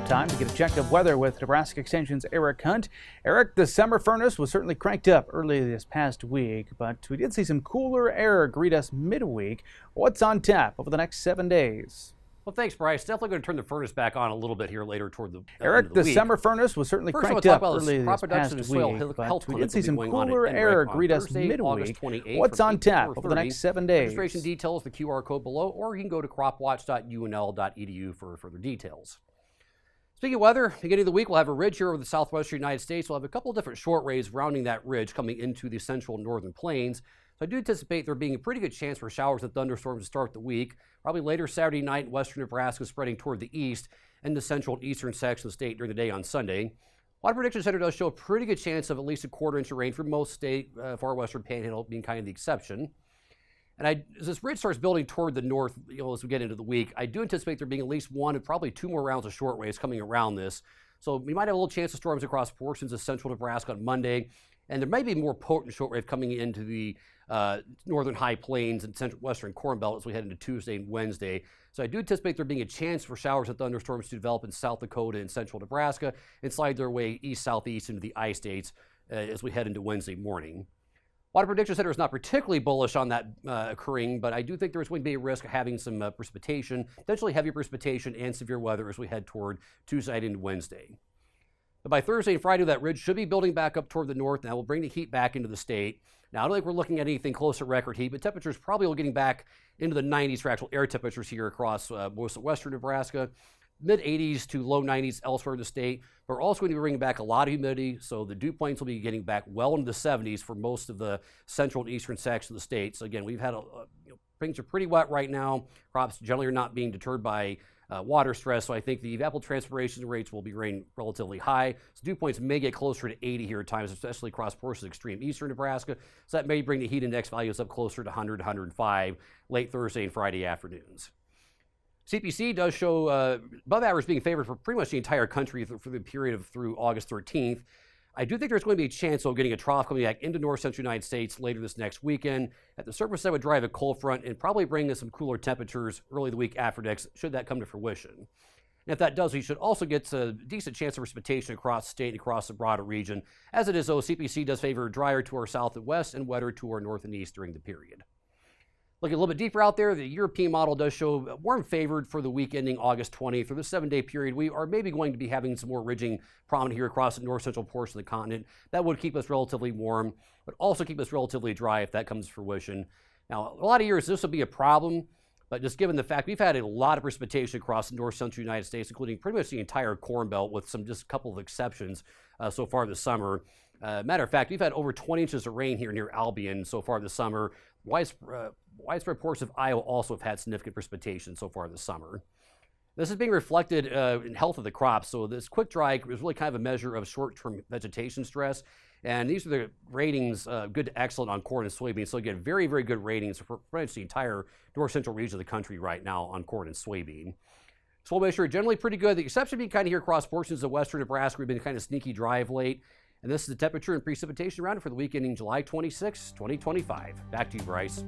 time to get a check of weather with Nebraska Extension's Eric Hunt. Eric, the summer furnace was certainly cranked up early this past week, but we did see some cooler air greet us midweek. What's on tap over the next 7 days? Well, thanks, Bryce. Definitely going to turn the furnace back on a little bit here later toward the Eric, end of the week. summer furnace was certainly cranked up early this past week, but we did see some cooler air greet us midweek. What's on tap over the next 7 days? Registration details, the QR code below, or you can go to cropwatch.unl.edu for further details. Speaking of weather, beginning of the week, we'll have a ridge here over the southwestern United States. We'll have a couple of different short waves rounding that ridge coming into the central and northern plains. So I do anticipate there being a pretty good chance for showers and thunderstorms to start the week, probably later Saturday night in western Nebraska, spreading toward the east and the central and eastern section of the state during the day on Sunday. Weather Prediction Center does show a pretty good chance of at least a quarter-inch of rain for most state, far western panhandle being kind of the exception. And as this ridge starts building toward the north, as we get into the week, I do anticipate there being at least one and probably two more rounds of short waves coming around this. So we might have a little chance of storms across portions of central Nebraska on Monday, and there may be more potent shortwave coming into the northern high plains and central western corn belt as we head into Tuesday and Wednesday. So I do anticipate there being a chance for showers and thunderstorms to develop in South Dakota and central Nebraska and slide their way east-southeast into the I-states as we head into Wednesday morning. Water Prediction Center is not particularly bullish on that occurring, but I do think there's going to be a risk of having some precipitation, potentially heavy precipitation and severe weather as we head toward Tuesday night into Wednesday. But by Thursday and Friday, that ridge should be building back up toward the north, and that will bring the heat back into the state. Now, I don't think we're looking at anything close to record heat, but temperatures probably will getting back into the 90s for actual air temperatures here across most of western Nebraska. Mid-80s to low 90s elsewhere in the state. But we're also going to be bringing back a lot of humidity, so the dew points will be getting back well into the 70s for most of the central and eastern section of the state. So again, we've had things are pretty wet right now. Crops generally are not being deterred by water stress, so I think the evapotranspiration rates will be remaining relatively high. So dew points may get closer to 80 here at times, especially across portions of extreme eastern Nebraska. So that may bring the heat index values up closer to 100, 105 late Thursday and Friday afternoons. CPC does show above average being favored for pretty much the entire country for the period of through August 13th. I do think there's going to be a chance of getting a trough coming back into north central United States later this next weekend. At the surface, that would drive a cold front and probably bring us some cooler temperatures early the week after next, should that come to fruition. And if that does, we should also get a decent chance of precipitation across the state and across the broader region. As it is, though, CPC does favor drier to our south and west and wetter to our north and east during the period. Looking a little bit deeper out there, the European model does show warm favored for the week ending August 20th. For this 7-day period, we are maybe going to be having some more ridging prominent here across the north central portion of the continent. That would keep us relatively warm, but also keep us relatively dry if that comes to fruition. Now, a lot of years this will be a problem, but just given the fact we've had a lot of precipitation across the north central United States, including pretty much the entire corn belt with just a couple of exceptions so far this summer. Matter of fact, we've had over 20 inches of rain here near Albion so far this summer. Widespread portions of Iowa also have had significant precipitation so far this summer. This is being reflected in health of the crops. So this quick dry is really kind of a measure of short-term vegetation stress. And these are the ratings, good to excellent on corn and soybeans. So again, very, very good ratings for pretty much the entire north central region of the country right now on corn and soybean. Soil moisture generally pretty good. The exception being kind of here across portions of western Nebraska. We've been kind of sneaky dry of late. And this is the temperature and precipitation round for the week ending July 26, 2025. Back to you, Bryce.